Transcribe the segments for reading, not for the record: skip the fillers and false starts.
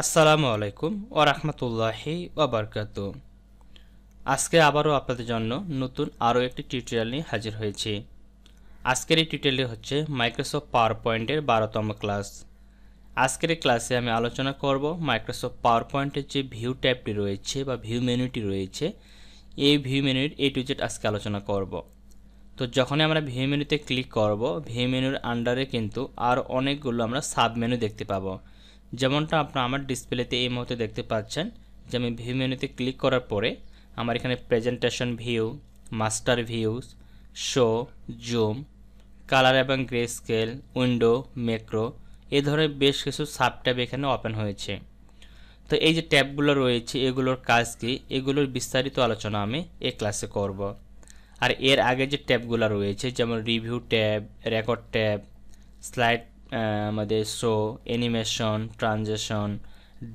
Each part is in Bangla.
আসসালামু আলাইকুম ওয়া রাহমাতুল্লাহি ওয়া বারাকাতু। আজকে আবারও আপনাদের জন্য নতুন আরও একটি টিউটোরিয়াল নিয়ে হাজির হয়েছি। আজকের এই টিউটোরিয়ালটি হচ্ছে মাইক্রোসফট পাওয়ার পয়েন্টের 12তম ক্লাস। আজকের এই ক্লাসে আমি আলোচনা করব মাইক্রোসফট পাওয়ার পয়েন্টের যে ভিউ ট্যাবটি রয়েছে বা ভিউ মেনুটি রয়েছে, এই ভিউ মেনুর A to Z আজকে আলোচনা করব। তো যখনই আমরা ভিউ মেনুতে ক্লিক করব, ভিউ মেনুর আন্ডারে কিন্তু আর অনেকগুলো আমরা সাব মেনু দেখতে পাবো। যেমনটা আপনারা আমার ডিসপ্লেতে এই মুহূর্তে দেখতে পাচ্ছেন যে আমি ভিউ মেনুতে ক্লিক করার পরে আমার এখানে presentation view, master views, show, zoom, colour এবং গ্রে স্কেল, উইন্ডো, ম্যাক্রো এই ধরনের বেশ কিছু সাব ট্যাব এখানে ওপেন হয়েছে। তো এই যে ট্যাবগুলো রয়েছে এগুলোর কাজ কি, এগুলোর বিস্তারিত আলোচনা আমি এই ক্লাসে করব। আর এর আগে যে ট্যাবগুলো রয়েছে যেমন review tab, record tab, slide, আমাদের show, animation, transaction,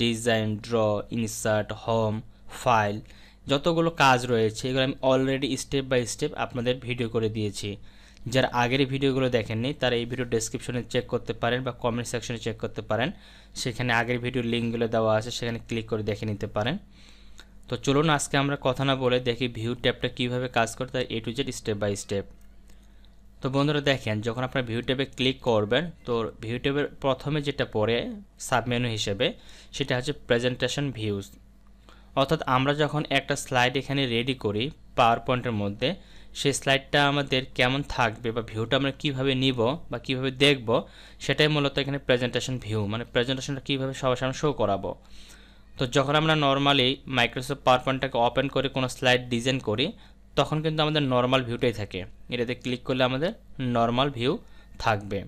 design, draw, insert, home, file, যতগুলো কাজ রয়েছে এগুলো আমি অলরেডি স্টেপ বাই স্টেপ আপনাদের ভিডিও করে দিয়েছি। যারা আগের ভিডিওগুলো দেখেননি তারা এই ভিডিও ডেসক্রিপশনে চেক করতে পারেন বা কমেন্ট সেকশনে চেক করতে পারেন, সেখানে আগের ভিডিওর লিঙ্কগুলো দেওয়া আছে, সেখানে ক্লিক করে দেখে নিতে পারেন। তো চলুন আজকে আমরা কথা না বলে দেখি ভিউ ট্যাবটা কীভাবে কাজ করে তার A to Z step by step. তো বন্ধুরা দেখেন, যখন আপনারা ভিউ ট্যাবে ক্লিক করবেন তো ভিউ ট্যাবের প্রথমে যেটা পড়ে সাবমেনু হিসেবে সেটা হচ্ছে প্রেজেন্টেশন ভিউজ। অর্থাৎ আমরা যখন একটা স্লাইড এখানে রেডি করি পাওয়ার পয়েন্টের মধ্যে, সেই স্লাইডটা আমাদের কেমন থাকবে বা ভিউটা আমরা কীভাবে নিব বা কীভাবে দেখব, সেটাই মূলত এখানে প্রেজেন্টেশন ভিউ, মানে প্রেজেন্টেশনটা কীভাবে সবার সামনে শো করাবো। তো যখন আমরা নর্মালি মাইক্রোসফট পাওয়ার পয়েন্টটাকে ওপেন করে কোনো স্লাইড ডিজাইন করি তখন কিন্তু আমাদের নর্মাল ভিউটাই থাকে। এটাতে ক্লিক করলে আমাদের নর্মাল ভিউ থাকবে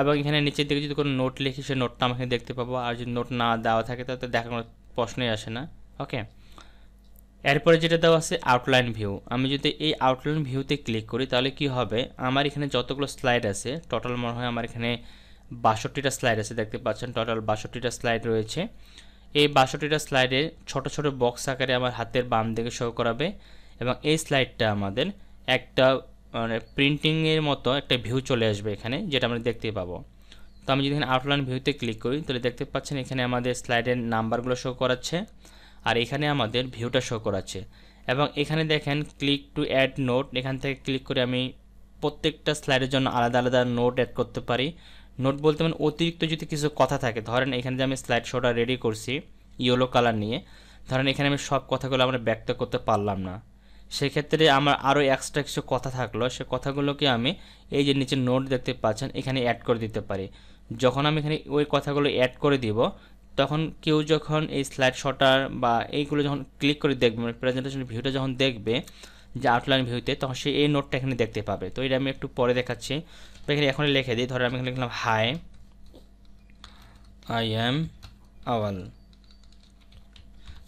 এবং এখানে নিচের দিকে যদি কোনো নোট লিখি সেই নোটটা আমাকে দেখতে পাবো, আর যদি নোট না দেওয়া থাকে তাতে দেখার কোনো প্রশ্নই আসে না। ওকে, এরপরে যেটা দেওয়া আছে আউটলাইন ভিউ। আমি যদি এই আউটলাইন ভিউতে ক্লিক করি তাহলে কি হবে, আমার এখানে যতগুলো স্লাইড আছে টোটাল মনে হয় আমার এখানে 62টা স্লাইড আছে, দেখতে পাচ্ছেন টোটাল 62টা স্লাইড রয়েছে। এই 62টা স্লাইডে ছোট ছোট বক্স আকারে আমার হাতের বাম দিকে শো করাবে এবং এই স্লাইডটা আমাদের একটা মানে প্রিন্টিংয়ের মতো একটা ভিউ চলে আসবে এখানে, যেটা আমরা দেখতে পাবো। তো আমি যদি এখানে আউটলাইন ভিউতে ক্লিক করি তাহলে দেখতে পাচ্ছেন এখানে আমাদের স্লাইডের নাম্বারগুলো শো করাচ্ছে আর এখানে আমাদের ভিউটা শো করাচ্ছে। এবং এখানে দেখেন ক্লিক টু অ্যাড নোট, এখান থেকে ক্লিক করে আমি প্রত্যেকটা স্লাইডের জন্য আলাদা আলাদা নোট অ্যাড করতে পারি। নোট বলতে মানে অতিরিক্ত যদি কিছু কথা থাকে, ধরেন এখানে যে আমি স্লাইড শোটা রেডি করছি ইয়েলো কালার নিয়ে, ধরেন এখানে আমি সব কথাগুলো আমরা ব্যক্ত করতে পারলাম না, সেক্ষেত্রে আমার আরও এক্সট্রা কিছু কথা থাকলো, সে কথাগুলোকে আমি এই যে নিচে নোট দেখতে পাচ্ছেন এখানে অ্যাড করে দিতে পারি। যখন আমি এখানে ওই কথাগুলো অ্যাড করে দিব তখন কেউ যখন এই স্লাইড শটার বা এইগুলো যখন ক্লিক করে দেখবে, মানে প্রেজেন্টেশন ভিউটা যখন দেখবে যে আউটলাইন ভিউতে, তখন সে এই নোটটা এখানে দেখতে পাবে। তো এটা আমি একটু পরে দেখাচ্ছি। তো এখানে এখন লিখে দিই, ধরো আমি এখানে লিখলাম high I am Awal,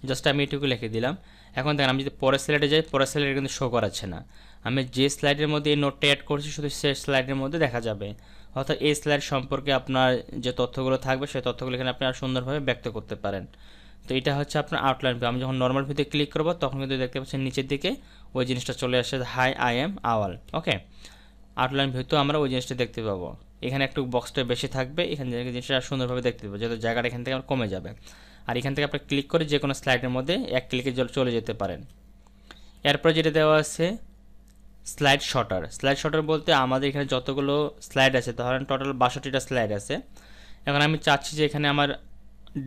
just আমি এটুকু লিখে দিলাম। এখন দেখেন আমি যদি পরের স্লাইডে যাই, পরের স্লাইডে কিন্তু শো করাচ্ছে না, আমি যে স্লাইডের মধ্যে এই নোটটা অ্যাড করছি শুধু সেই স্লাইডের মধ্যে দেখা যাবে। অর্থাৎ এই স্লাইড সম্পর্কে আপনার যে তথ্যগুলো থাকবে সেই তথ্যগুলো এখানে আপনি আর সুন্দরভাবে ব্যক্ত করতে পারেন। তো এটা হচ্ছে আপনার আউটলাইন ভিউ। আমি যখন নর্মাল ভিউতে ক্লিক করবো তখন কিন্তু দেখতে পাচ্ছেন নিচের দিকে ওই জিনিসটা চলে আসে, hi I am Awal. Okay, outline ভিউতেও আমরা ওই জিনিসটা দেখতে পাবো। এখানে একটু বক্সটা বেশি থাকবে, এখানে জিনিসটা সুন্দরভাবে দেখতে পাবো, যেহেতু জায়গাটা এখান থেকে আমার কমে যাবে। আর এখান থেকে আপনি ক্লিক করে যে কোনো স্লাইডের মধ্যে এক ক্লিকে চলে যেতে পারেন। এরপরে যেটা দেওয়া আছে স্লাইড শটার। স্লাইড শটার বলতে আমাদের এখানে যতগুলো স্লাইড আছে, ধরেন টোটাল 62টা স্লাইড আছে। এখন আমি চাচ্ছি যে এখানে আমার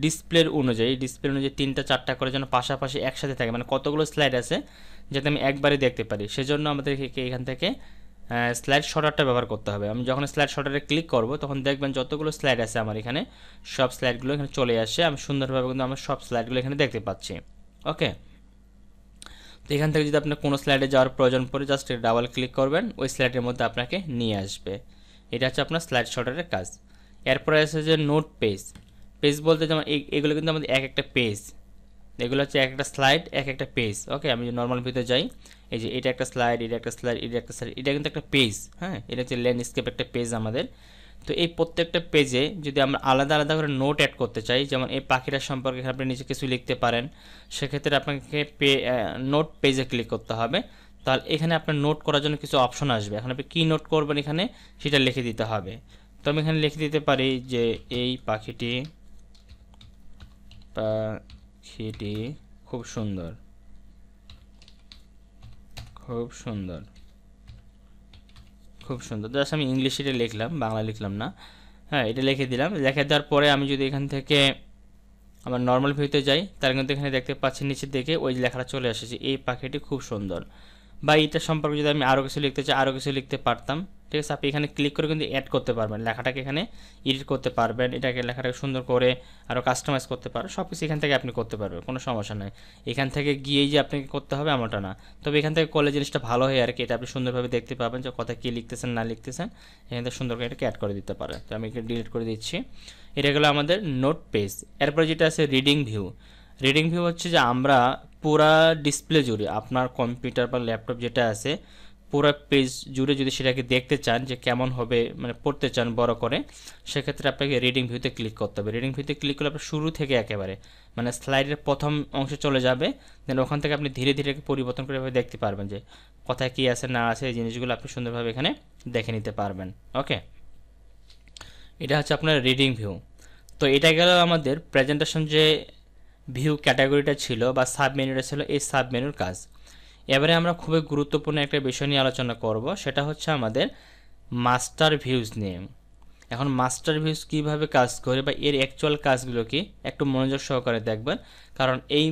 ডিসপ্লে অনুযায়ী 3টা 4টা করে যেন পাশাপাশি একসাথে থাকে, মানে কতগুলো স্লাইড আছে যাতে আমি একবারে দেখতে পারি, সেজন্য আমাদের এখান থেকে স্লাইড শটারটা ব্যবহার করতে হবে। আমি যখন স্লাইড শটারে ক্লিক করব তখন দেখবেন যতগুলো স্লাইড আছে আমার এখানে সব স্লাইডগুলো এখানে চলে আসে, আমি সুন্দরভাবে কিন্তু আমার সব স্লাইডগুলো এখানে দেখতে পাচ্ছি। ওকে, তো এখান থেকে যদি আপনার কোনো স্লাইডে যাওয়ার প্রয়োজন পড়ে জাস্ট ডাবল ক্লিক করবেন, ওই স্লাইডের মধ্যে আপনাকে নিয়ে আসবে। এটা হচ্ছে আপনার স্লাইড শটারের কাজ। এরপরে আছে যে নোট পেজ। পেজ বলতে যেমন এগুলো কিন্তু আমাদের এক একটা পেজ, এগুলো হচ্ছে এক একটা স্লাইড এক একটা পেজ। ওকে, আমি যদি নর্মাল ভিউতে যাই, এই যে এটা একটা স্লাইড, এটা একটা স্লাইড, এটা একটা স্লাইড, এটা কিন্তু একটা পেজ। হ্যাঁ, এটা হচ্ছে ল্যান্ডস্কেপ একটা পেজ আমাদের। তো এই প্রত্যেকটা পেজে যদি আমরা আলাদা আলাদা করে নোট অ্যাড করতে চাই, যেমন এই পাখিটা সম্পর্কে আপনি নিচে কিছু লিখতে পারেন, সেক্ষেত্রে আপনাকে নোট পেজে ক্লিক করতে হবে। তাহলে এখানে আপনার নোট করার জন্য কিছু অপশন আসবে, এখন আপনি কী নোট করবেন এখানে সেটা লিখে দিতে হবে। তো আমি এখানে লিখে দিতে পারি যে এই পাখিটি পাখিটি খুব সুন্দর, খুব সুন্দর, খুব সুন্দর। জাস্ট আমি ইংলিশে এটা লিখলাম, বাংলা লিখলাম না। হ্যাঁ, এটা লিখে দিলাম। লিখে দেওয়ার পরে আমি যদি এখান থেকে আমার নর্মাল ভিউতে যাই, তাহলে কিন্তু এখানে দেখতে পাচ্ছি নিচের দিকে ওই লেখাটা চলে এসেছে, এই পাখিটি খুব সুন্দর। বা এটা সম্পর্কে যদি আমি আরও কিছু লিখতে চাই, আরও কিছু লিখতে পারতাম। ঠিক আছে, আপনি এখানে ক্লিক করে কিন্তু অ্যাড করতে পারবেন, লেখাটাকে এখানে এডিট করতে পারবেন, এটাকে লেখাটাকে সুন্দর করে আরও কাস্টমাইজ করতে পারবেন। সব কিছু এখান থেকে আপনি করতে পারবেন, কোনো সমস্যা নেই। এখান থেকে গিয়েই যে আপনাকে করতে হবে এমনটা না, তবে এখান থেকে করলে জিনিসটা ভালো হয় আর কি। এটা আপনি সুন্দরভাবে দেখতে পাবেন যে কথা কী লিখতেছেন না লিখতেছেন, এখান থেকে সুন্দর করে এটাকে অ্যাড করে দিতে পারেন। তো আমি এখানে ডিলিট করে দিচ্ছি। এটা গেলো আমাদের নোট পেজ। এরপরে যেটা আছে রিডিং ভিউ। রিডিং ভিউ হচ্ছে যে আমরা পুরা ডিসপ্লে জুড়ে আপনার কম্পিউটার বা ল্যাপটপ যেটা আছে পুরো পেজ জুড়ে যদি সেটাকে দেখতে চান যে কেমন হবে, মানে পড়তে চান বড় করে, সেক্ষেত্রে আপনাকে রিডিং ভিউতে ক্লিক করতে হবে। রিডিং ভিউতে ক্লিক করলে আপনার শুরু থেকে একেবারে মানে স্লাইডের প্রথম অংশে চলে যাবে। দেন ওখান থেকে আপনি ধীরে ধীরে পরিবর্তন করে দেখতে পারবেন যে কোথায় কী আছে না আছে, এই জিনিসগুলো আপনি সুন্দরভাবে এখানে দেখে নিতে পারবেন। ওকে, এটা হচ্ছে আপনার রিডিং ভিউ। তো এটা গেল আমাদের প্রেজেন্টেশন যে ভিউ ক্যাটাগরিটা ছিল বা সাব মেনুটা ছিল, এই সাব মেনুর কাজ। এবারে আমরা খুবই গুরুত্বপূর্ণ একটা বিষয় নিয়ে আলোচনা করব, সেটা হচ্ছে আমাদের মাস্টার ভিউজ নিয়ে। এখন মাস্টার ভিউজ কীভাবে কাজ করে বা এর অ্যাকচুয়াল কাজগুলো কি, একটু মনোযোগ সহকারে দেখবেন, কারণ এই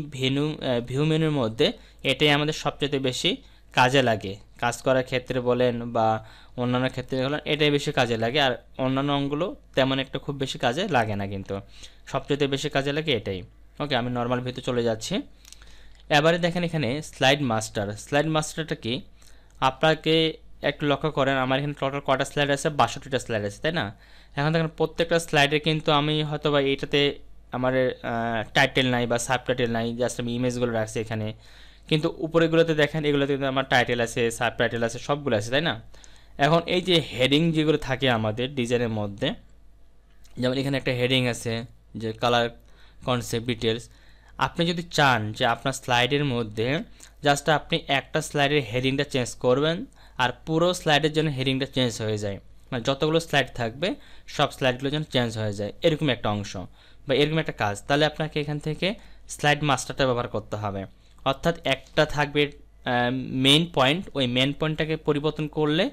ভিউ মেনুর মধ্যে এটাই আমাদের সবচেয়ে বেশি কাজে লাগে। কাজ করার ক্ষেত্রে বলেন বা অন্যান্য ক্ষেত্রে বলেন, এটাই বেশি কাজে লাগে। আর অন্যান্য অঙ্গগুলো তেমন একটা খুব বেশি কাজে লাগে না, কিন্তু সবচেয়ে বেশি কাজে লাগে এটাই। ওকে, আমি নর্মাল ভিউতে চলে যাচ্ছি। এবারে দেখেন এখানে স্লাইড মাস্টার। স্লাইড মাস্টারটা কি আপনাকে একটু লক্ষ্য করেন, আমার এখানে টোটাল কটা স্লাইড আছে, 62টা স্লাইড আছে, তাই না? এখন দেখেন প্রত্যেকটা স্লাইডে কিন্তু আমি হয়তো বা এইটাতে আমার টাইটেল নাই বা সাব টাইটেল নাই, জাস্ট আমি ইমেজগুলো রাখছি এখানে। কিন্তু উপরেগুলোতে দেখেন এগুলোতে কিন্তু আমার টাইটেল আছে, সাব টাইটেল আছে, সবগুলো আছে, তাই না? এখন এই যে হেডিং যেগুলো থাকে আমাদের ডিজাইনের মধ্যে, যেমন এখানে একটা হেডিং আছে যে কালার কনসেপ্ট ডিটেলস। আপনি যদি চান যে আপনার স্লাইডের মধ্যে জাস্ট আপনি একটা স্লাইডের হেডিংটা চেঞ্জ করবেন আর পুরো স্লাইডের জন্য হেডিংটা চেঞ্জ হয়ে যায়, মানে যতগুলো স্লাইড থাকবে সব স্লাইডগুলো যেন চেঞ্জ হয়ে যায়, এরকম একটা অংশ বা এরকম একটা কাজ, তাহলে আপনাকে এখান থেকে স্লাইড মাস্টারটা ব্যবহার করতে হবে। অর্থাৎ একটা থাকবে মেইন পয়েন্ট, ওই মেইন পয়েন্টটাকে পরিবর্তন করলে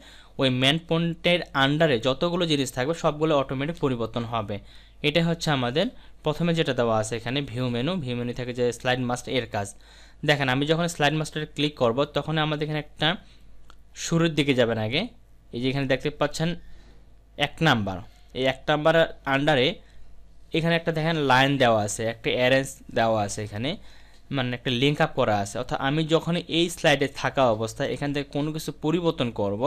ওই মেইন পয়েন্টের আন্ডারে যতগুলো জিনিস থাকবে সবগুলো অটোমেটিক পরিবর্তন হবে। এটা হচ্ছে আমাদের প্রথমে যেটা দেওয়া আছে এখানে ভিউ মেনু। ভিউ মেনু থেকে যে স্লাইড মাস্টার এর কাজ দেখেন, আমি যখন স্লাইড মাস্টারে ক্লিক করব তখন আমাদের এখানে একটা শুরুর দিকে যাবেন আগে, এই যে এখানে দেখতে পাচ্ছেন 1 নাম্বার, এই 1 নাম্বার আন্ডারে এখানে একটা দেখেন লাইন দেওয়া আছে, একটা অ্যারেঞ্জ দেওয়া আছে এখানে, মানে একটা লিঙ্ক আপ করা আছে। অর্থাৎ আমি যখন এই স্লাইডে থাকা অবস্থায় এখান থেকে কোনো কিছু পরিবর্তন করব,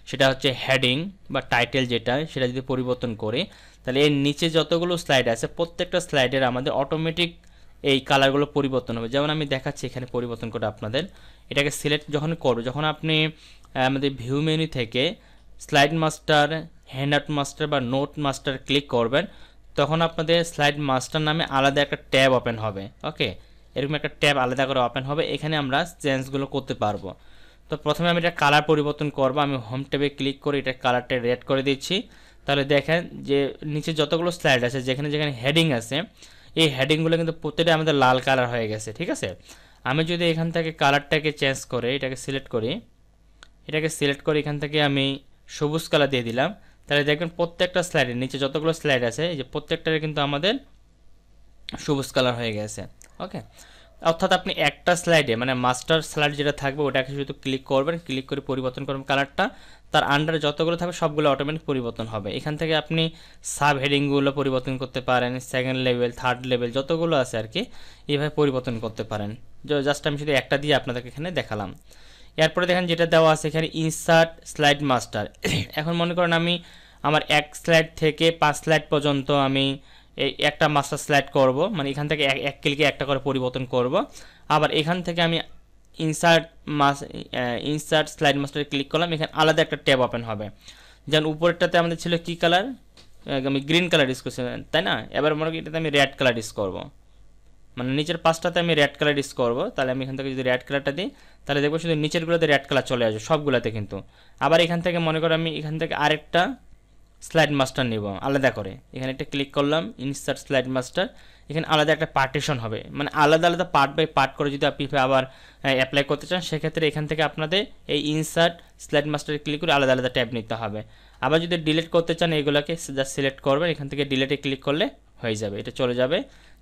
সেটা হচ্ছে হেডিং বা টাইটেল যেটা, সেটা যদি পরিবর্তন করি, তাহলে এর নিচে যতগুলো স্লাইড আছে প্রত্যেকটা স্লাইডের আমাদের অটোমেটিক এই কালারগুলো পরিবর্তন হবে। যেমন আমি দেখাচ্ছি এখানে পরিবর্তন করে আপনাদের, এটাকে সিলেক্ট যখন করব, যখন আপনি আমাদের ভিউ মেনু থেকে স্লাইড মাস্টার, হ্যান্ডআউট মাস্টার বা নোট মাস্টার ক্লিক করবেন, তখন আপনাদের স্লাইড মাস্টার নামে আলাদা একটা ট্যাব ওপেন হবে। ওকে, এরকম একটা ট্যাব আলাদা করে ওপেন হবে, এখানে আমরা চেঞ্জগুলো করতে পারবো। তো প্রথমে আমি এটা কালার পরিবর্তন করব, আমি হোম ট্যাবে ক্লিক করে এটা কালারটা রেড করে দিচ্ছি। তাহলে দেখেন যে নিচে যতগুলো স্লাইড আছে যেখানে যেখানে হেডিং আছে, এই হেডিংগুলো কিন্তু প্রত্যেকটা আমাদের লাল কালার হয়ে গেছে। ঠিক আছে, আমি যদি এখান থেকে কালারটাকে চেঞ্জ করে এটাকে সিলেক্ট করি, এখান থেকে আমি সবুজ কালার দিয়ে দিলাম, তাহলে দেখবেন প্রত্যেকটা স্লাইডের নিচে যতগুলো স্লাইড আছে এই যে প্রত্যেকটারে কিন্তু আমাদের সবুজ কালার হয়ে গেছে। ওকে, অর্থাৎ আপনি একটা স্লাইডে মানে মাস্টার স্লাইড যেটা থাকবে ওটাকে শুধু ক্লিক করবেন, ক্লিক করে পরিবর্তন করবেন কালারটা, তার আন্ডারে যতগুলো থাকবে সবগুলো অটোমেটিক পরিবর্তন হবে। এখান থেকে আপনি সাব হেডিংগুলো পরিবর্তন করতে পারেন, সেকেন্ড লেভেল, থার্ড লেভেল যতগুলো আছে আর কি, এইভাবে পরিবর্তন করতে পারেন। জাস্ট আমি শুধু একটা দিয়ে আপনাদেরকে এখানে দেখালাম। এরপরে দেখেন যেটা দেওয়া আছে এখানে ইনসার্ট স্লাইড মাস্টার। এখন মনে করেন আমি আমার 1 স্লাইড থেকে 5 স্লাইড পর্যন্ত আমি এই একটা মাস্টার স্লাইড করব, মানে এখান থেকে এক ক্লিকে একটা করে পরিবর্তন করব। আবার এখান থেকে আমি ইনসার্ট স্লাইড মাস্টারে ক্লিক করলাম, এখানে আলাদা একটা ট্যাব ওপেন হবে। যেমন উপরেরটাতে আমাদের ছিল কি কালার, আমি গ্রিন কালার ইউজ করছি, তাই না? এবার মনে করি এটাতে আমি রেড কালার ইউজ করব, মানে নিচের পাঁচটাতে আমি রেড কালার ইউজ করব। তাহলে আমি এখান থেকে যদি রেড কালারটা দিই তাহলে দেখবো শুধু নিচেরগুলোতে রেড কালার চলে আসবে সবগুলোতে কিন্তু। আবার এখান থেকে মনে করো আমি এখান থেকে আরেকটা স্লাইড মাস্টার নিব আলাদা করে, এখানে একটা ক্লিক করলাম ইনসার্ট স্লাইড মাস্টার, এখানে আলাদা একটা পার্টিশন হবে, মানে আলাদা আলাদা পার্ট বাই পার্ট করে যদি আপনি আবার অ্যাপ্লাই করতে চান সেক্ষেত্রে এখান থেকে আপনাদের এই ইনসার্ট স্লাইড মাস্টারে ক্লিক করে আলাদা আলাদা ট্যাব নিতে হবে। আবার যদি ডিলিট করতে চান এগুলোকে জাস্ট সিলেক্ট করবেন, এখান থেকে ডিলিটে ক্লিক করলে হয়ে যাবে, এটা চলে যাবে।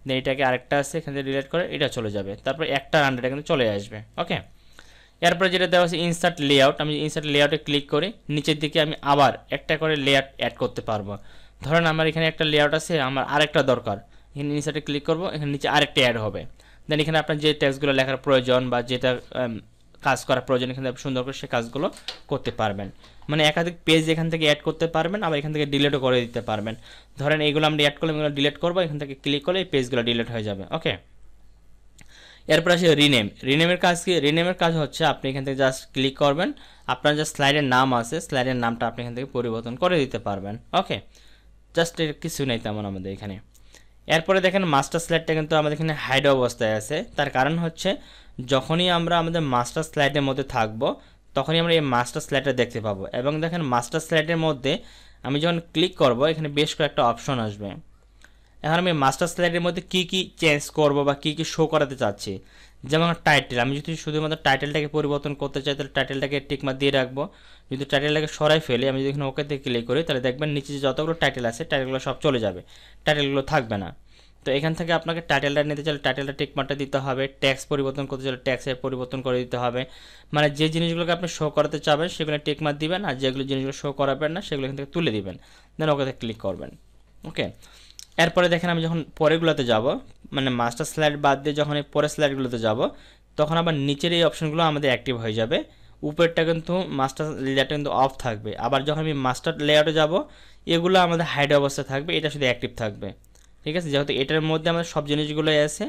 দেন এটাকে আরেকটা আছে এখান থেকে ডিলিট করে এটা চলে যাবে, তারপর একটা আন্ডারটা কিন্তু চলে আসবে। ওকে, এরপরে যেটা দেওয়া আছে ইনসার্ট লেআউট, আমি ইনসার্ট লেআউটে ক্লিক করে নিচের দিকে আমি আবার একটা করে লেআউট অ্যাড করতে পারবো। ধরেন আমার এখানে একটা লেআউট আছে, আমার আরেকটা দরকার, এখানে ইনসার্টে ক্লিক করব, এখানে নিচে আরেকটা অ্যাড হবে। দেন এখানে আপনার যে টেক্সটগুলো লেখার প্রয়োজন বা যেটা কাজ করার প্রয়োজন এখানে সুন্দর করে সে কাজগুলো করতে পারবেন। মানে একাধিক পেজ এখান থেকে অ্যাড করতে পারবেন, আবার এখান থেকে ডিলিটও করে দিতে পারবেন। ধরেন এইগুলো আমরা অ্যাড করলে এগুলো ডিলিট করবো, এখান থেকে ক্লিক করলে এই পেজগুলো ডিলিট হয়ে যাবে। ওকে, এরপর আসে রিনেমের কাজ কি? রিনেমের কাজ হচ্ছে আপনি এখান থেকে জাস্ট ক্লিক করবেন, আপনার যে স্লাইডের নাম আছে স্লাইডের নামটা আপনি এখান থেকে পরিবর্তন করে দিতে পারবেন। ওকে, জাস্ট এর কিছু নেই তেমন আমাদের এখানে। এরপরে দেখেন মাস্টার স্লাইডটা কিন্তু আমাদের এখানে হাইড অবস্থায় আছে, তার কারণ হচ্ছে যখনই আমরা আমাদের মাস্টার স্লাইডের মধ্যে থাকবো তখনই আমরা এই মাস্টার স্লাইডটা দেখতে পাবো। এবং দেখেন মাস্টার স্লাইডের মধ্যে আমি যখন ক্লিক করব এখানে বেশ কয়েকটা অপশন আসবে। এখন আমি মাস্টার স্লাইডের মধ্যে কী কী চেঞ্জ করব বা কী কী শো করাতে চাচ্ছি, যেমন টাইটেল, আমি যদি শুধুমাত্র টাইটেলটাকে পরিবর্তন করতে চাই তাহলে টাইটেলটাকে টিকমার্ক দিয়ে রাখবো। যদি টাইটেলটাকে সরাই ফেলে আমি যদি এখানে ওকেতে ক্লিক করি তাহলে দেখবেন নিচে যে যতগুলো টাইটেল আছে টাইটেলগুলো সব চলে যাবে, টাইটেলগুলো থাকবে না। তো এখান থেকে আপনাকে টাইটেলটা নিতে চাইলে টাইটেলটা টিকমার্কটা দিতে হবে, ট্যাক্স পরিবর্তন করতে চাইলে ট্যাক্সের পরিবর্তন করে দিতে হবে। মানে যে জিনিসগুলোকে আপনি শো করাতে চাবেন সেগুলো টিকমার্ক দিবেন, আর যেগুলো জিনিসগুলো শো করাবেন না সেগুলো এখান থেকে তুলে দিবেন, দেন ওকেতে ক্লিক করবেন। ওকে, এরপরে দেখেন আমি যখন পরেরগুলোতে যাব, মানে মাস্টার স্লাইড বাদ দিয়ে যখন এই পরের স্লাইডগুলোতে যাব তখন আবার নিচের এই অপশনগুলো আমাদের অ্যাক্টিভ হয়ে যাবে, উপরেরটা কিন্তু মাস্টার লেয়ারটা কিন্তু অফ থাকবে। আবার যখন আমি মাস্টার লেয়ারে যাব এগুলো আমাদের হাইড অবস্থায় থাকবে, এটা শুধু অ্যাক্টিভ থাকবে। ঠিক আছে, যেহেতু এটার মধ্যে আমাদের সব জিনিসগুলোই আছে,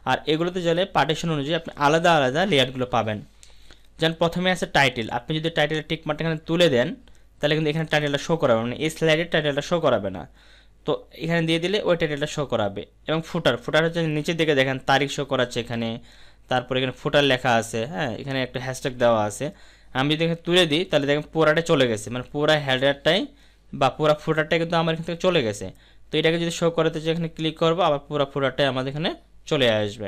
আর এগুলোতে গেলে পার্টিশন অনুযায়ী আপনি আলাদা আলাদা লেয়ারগুলো পাবেন। যেমন প্রথমে আছে টাইটেল, আপনি যদি টাইটেলের টিকমার্কটা এখানে তুলে দেন তাহলে কিন্তু এখানে টাইটেলটা শো করাবে, মানে এই স্লাইডের টাইটেলটা শো করাবে না, তো এখানে দিয়ে দিলে ওই টাইটেলটা শো করাবে। এবং ফুটার হচ্ছে নিচের দিকে দেখেন তারিখ শো করাচ্ছে এখানে, তারপরে এখানে ফুটার লেখা আছে, হ্যাঁ এখানে একটা হ্যাশট্যাগ দেওয়া আছে। আমি যদি এখানে তুলে দিই তাহলে দেখেন পুরাটা চলে গেছে, মানে পুরা হেডারটাই বা পুরা ফুটারটাই কিন্তু আমার এখান থেকে চলে গেছে। তো এটাকে যদি শো করাতে চাই এখানে ক্লিক করবো, আবার পুরা ফুটারটাই আমাদের এখানে চলে আসবে।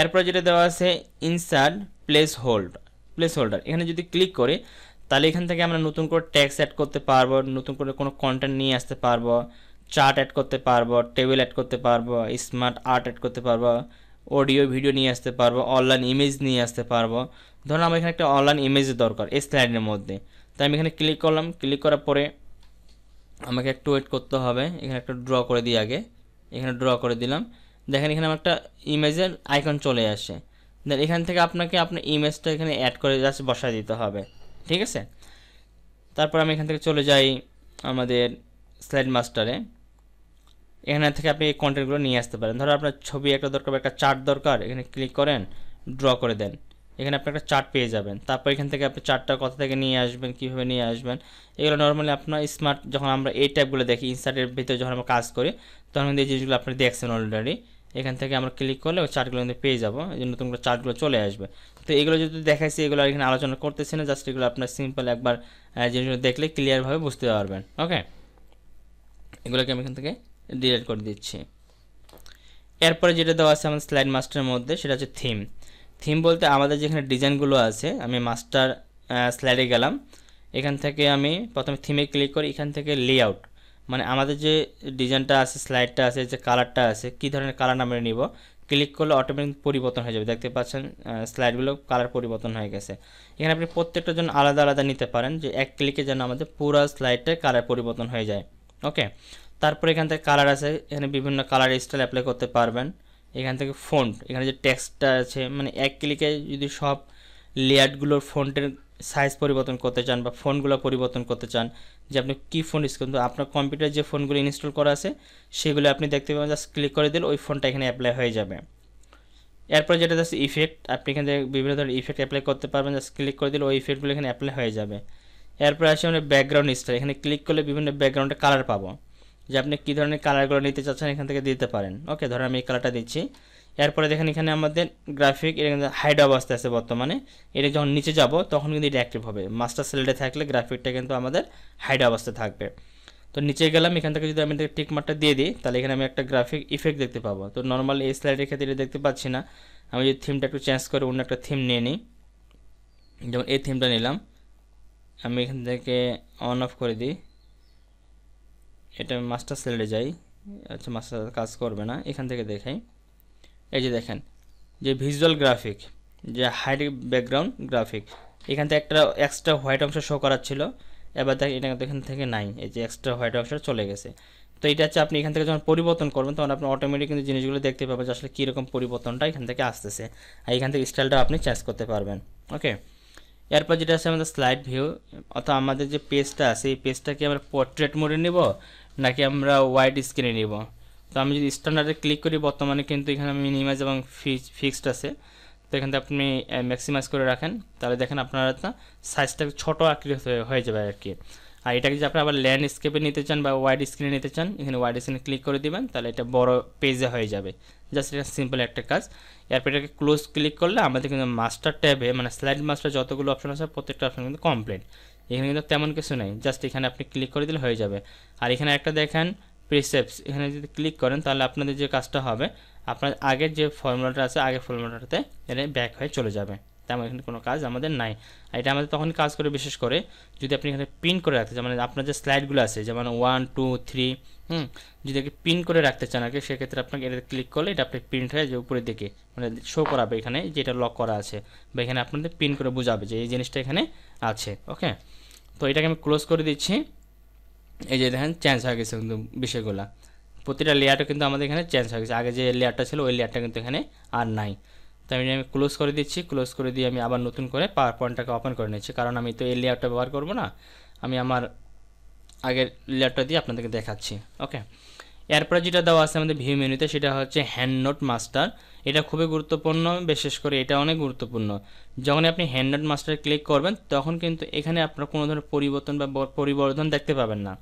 এরপরে যেটা দেওয়া আছে ইনসার্ট প্লেস হোল্ডার, এখানে যদি ক্লিক করি তাহলে এখান থেকে আমরা নতুন করে ট্যাক্স অ্যাড করতে পারবো, নতুন করে কোনো কন্টেন্ট নিয়ে আসতে পারবো, চার্ট অ্যাড করতে পারবো, টেবিল অ্যাড করতে পারবো, স্মার্ট আর্ট অ্যাড করতে পারবো, অডিও ভিডিও নিয়ে আসতে পারবো, অনলাইন ইমেজ নিয়ে আসতে পারবো। ধরুন আমার এখানে একটা অনলাইন ইমেজের দরকার এই স্লাইডের মধ্যে, তাই আমি এখানে ক্লিক করলাম, ক্লিক করার পরে আমাকে একটু ওয়েট করতে হবে, এখানে একটা ড্র করে দিই আগে, এখানে ড্র করে দিলাম। দেখেন এখানে আমার একটা ইমেজের আইকন চলে আসে, দেন এখান থেকে আপনাকে আপনার ইমেজটা এখানে অ্যাড করে জাস্ট বসায় দিতে হবে। ঠিক আছে, তারপর আমি এখান থেকে চলে যাই আমাদের স্লাইড মাস্টারে, এখানে থেকে আপনি এই কন্টেন্টগুলো নিয়ে আসতে পারেন। ধরো আপনার ছবি একটা দরকার, একটা চার্ট দরকার, এখানে ক্লিক করেন, ড্র করে দেন, এখানে আপনি একটা চার্ট পেয়ে যাবেন। তারপর এখান থেকে আপনি চার্টটা কোথা থেকে নিয়ে আসবেন, কীভাবে নিয়ে আসবেন, এগুলো নর্মালি আপনার স্মার্ট যখন আমরা এই টাইপগুলো দেখি ইনসার্টের ভিতরে যখন আমরা কাজ করি তখন কিন্তু এই জিনিসগুলো আপনি দেখছেন অলরেডি। এখান থেকে আমরা ক্লিক করলে ওই চার্টগুলো কিন্তু পেয়ে যাবো, এই জন্য নতুন করে চার্টগুলো চলে আসবে। তো এগুলো যদি দেখাইছি এগুলো এখানে আলোচনা করতেছি না, জাস্ট এগুলো আপনার সিম্পল একবার জিনিসগুলো দেখলে ক্লিয়ারভাবে বুঝতে পারবেন। ওকে, এগুলোকে আমি এখান থেকে ডিলিট করে দিচ্ছি। এরপরে যেটা দেওয়া আছে আমাদের স্লাইড মাস্টারের মধ্যে সেটা হচ্ছে থিম বলতে আমাদের যেখানে ডিজাইনগুলো আছে, আমি মাস্টার স্লাইডে গেলাম, এখান থেকে আমি প্রথমে থিমে ক্লিক করি, এখান থেকে লেআউট মানে আমাদের যে ডিজাইনটা আছে স্লাইডটা আছে যে কালারটা আছে কী ধরনের কালার আমরা নিব, ক্লিক করলে অটোমেটিক পরিবর্তন হয়ে যাবে। দেখতে পাচ্ছেন স্লাইডগুলো কালার পরিবর্তন হয়ে গেছে। এখানে আপনি প্রত্যেকটা জন্য আলাদা আলাদা নিতে পারেন, যে এক ক্লিকে যেন আমাদের পুরো স্লাইডটার কালার পরিবর্তন হয়ে যায়। ওকে, তারপরে এখান থেকে কালার আছে, এখানে বিভিন্ন কালার স্টাইল অ্যাপ্লাই করতে পারবেন। এখান থেকে ফন্ট, এখানে যে টেক্সটটা আছে মানে এক ক্লিকে যদি সব লেয়ারগুলোর ফন্টের সাইজ পরিবর্তন করতে চান বা ফোনগুলো পরিবর্তন করতে চান, যে আপনি কী ফোন ইউজ করুন, আপনার কম্পিউটারে যে ফোনগুলো ইনস্টল করা আছে সেগুলো আপনি দেখতে পাবেন, জাস্ট ক্লিক করে দিলে ওই ফোনটা এখানে অ্যাপ্লাই হয়ে যাবে। এরপর যেটা আছে ইফেক্ট, আপনি এখান থেকে বিভিন্ন ধরনের ইফেক্ট অ্যাপ্লাই করতে পারবেন, জাস্ট ক্লিক করে দিলে ওই ইফেক্টগুলো এখানে অ্যাপ্লাই হয়ে যাবে। এরপর আসে আমরা ব্যাকগ্রাউন্ড স্টাইল, এখানে ক্লিক করলে বিভিন্ন ব্যাকগ্রাউন্ডের কালার পাবো, যে আপনি কী ধরনের কালারগুলো নিতে চাচ্ছেন এখান থেকে দিতে পারেন। ওকে, ধরুন আমি এই কালারটা দিচ্ছি। এরপরে দেখেন এখানে আমাদের গ্রাফিক এটা কিন্তু হাইড অবস্থায় আছে বর্তমানে, এটা যখন নিচে যাব তখন কিন্তু এটা অ্যাক্টিভ হবে। মাস্টার স্লাইডে থাকলে গ্রাফিকটা কিন্তু আমাদের হাইড অবস্থায় থাকবে। তো নিচে গেলাম, এখান থেকে যদি আমি টিক মার্কটা দিয়ে দিই তাহলে এখানে আমি একটা গ্রাফিক ইফেক্ট দেখতে পাবো। তো নর্মালি এই স্লাইডের ক্ষেত্রে এটা দেখতে পাচ্ছি না। আমি যদি থিমটা একটু চেঞ্জ করে অন্য একটা থিম নিয়ে নিই, যেমন এই থিমটা নিলাম, আমি এখান থেকে অন অফ করে দিই, এটা মাস্টার স্লাইডে যাই। আচ্ছা, মাস্টার কাজ করবে না, এখান থেকে দেখাই। এই যে দেখেন যে ভিজুয়াল গ্রাফিক, যে হাইড ব্যাকগ্রাউন্ড গ্রাফিক, এখান থেকে একটা এক্সট্রা হোয়াইট অংশ শো করাচ্ছিল, এবার দেখেন এটা কিন্তু এখান থেকে নাই, এই যে এক্সট্রা হোয়াইট অংশ চলে গেছে। তো এটা হচ্ছে আপনি এখান থেকে যখন পরিবর্তন করবেন তখন আপনি অটোমেটিক কিন্তু জিনিসগুলো দেখতে পাবেন যে আসলে কীরকম পরিবর্তনটা এখান থেকে আসতেছে, আর এখান থেকে স্টাইলটা আপনি চেঞ্জ করতে পারবেন। ওকে, এরপর যেটা আছে আমাদের স্লাইড ভিউ, অর্থাৎ আমাদের যে পেজটা আছে এই পেজটাকে আমরা পোর্ট্রেট মোডে নিব নাকি আমরা ওয়াইড স্ক্রিনে নিব। তো আমি যদি স্ট্যান্ডার্ডে ক্লিক করি, বর্তমানে কিন্তু এখানে মিনিমাইজ এবং ফিক্সড আছে। তো এখান থেকে আপনি ম্যাক্সিমাইজ করে রাখেন, তাহলে দেখেন আপনার সাইজটা ছোটো আকৃতি হয়ে যাবে আর কি। আর এটাকে যদি আপনি আবার ল্যান্ডস্কেপে নিতে চান বা ওয়াইড স্ক্রিনে নিতে চান, এখানে ওয়াইড স্ক্রিনে ক্লিক করে দিবেন, তাহলে এটা বড় পেজে হয়ে যাবে। জাস্ট এটা সিম্পল একটা কাজ। এরপর এটাকে ক্লোজ ক্লিক করলে আমাদের কিন্তু মাস্টার ট্যাবে মানে স্লাইড মাস্টার যতগুলো অপশন আছে প্রত্যেকটা অপশন কিন্তু কমপ্লিট। এখানে কিন্তু তেমন কিছু নেই, জাস্ট এখানে আপনি ক্লিক করে দিলে হয়ে যাবে। আর এখানে একটা দেখেন প্রিসেপস, এখানে যদি ক্লিক করেন তাহলে আপনাদের যে কাজটা হবে, আপনার আগের যে ফর্মুলাটা আছে আগের ফর্মুলাটাতে এটা ব্যাক হয়ে চলে যাবে। তেমন এখানে কোনো কাজ আমাদের নাই। আর এটা আমাদের তখন কাজ করে বিশেষ করে যদি আপনি এখানে পিন করে রাখতে চান, মানে আপনার যে স্লাইডগুলো আছে যেমন 1 2 3 যদি পিন করে রাখতে চান আগে, সেক্ষেত্রে আপনাকে এটা ক্লিক করলে এটা আপনি প্রিন্ট হয়ে যে উপরের দিকে মানে শো করাবে এখানে যেটা লক করা আছে, বা এখানে আপনাদের পিন করে বোঝাবে যে এই জিনিসটা এখানে আছে। ওকে, তো এটাকে আমি ক্লোজ করে দিচ্ছি। এই যে দেখেন চেঞ্জ হয়ে গেছে কিন্তু বিষয়গুলো, প্রতিটা লেয়ারটা কিন্তু আমাদের এখানে চেঞ্জ হয়ে গেছে। আগে যে লেয়ারটা ছিল ওই লেয়ারটা কিন্তু এখানে আর নাই। তো আমি ক্লোজ করে দিচ্ছি, ক্লোজ করে দিয়ে আমি আবার নতুন করে পাওয়ার পয়েন্টটাকে ওপেন করে নিচ্ছি, কারণ আমি তো এই লেয়ারটা ব্যবহার করব না, আমি আমার আগের লেয়ারটা দিয়ে আপনাদেরকে দেখাচ্ছি। ওকে, এরপরে যেটা দেওয়া আছে আমাদের ভিউ মেনুতে সেটা হচ্ছে হ্যান্ড নোট মাস্টার। এটা খুবই গুরুত্বপূর্ণ, বিশেষ করে এটা অনেক গুরুত্বপূর্ণ। যখন আপনি হ্যান্ড নোট মাস্টারে ক্লিক করবেন তখন কিন্তু এখানে আপনার কোনো ধরনের পরিবর্তন বা পরিবর্ধন দেখতে পাবেন না,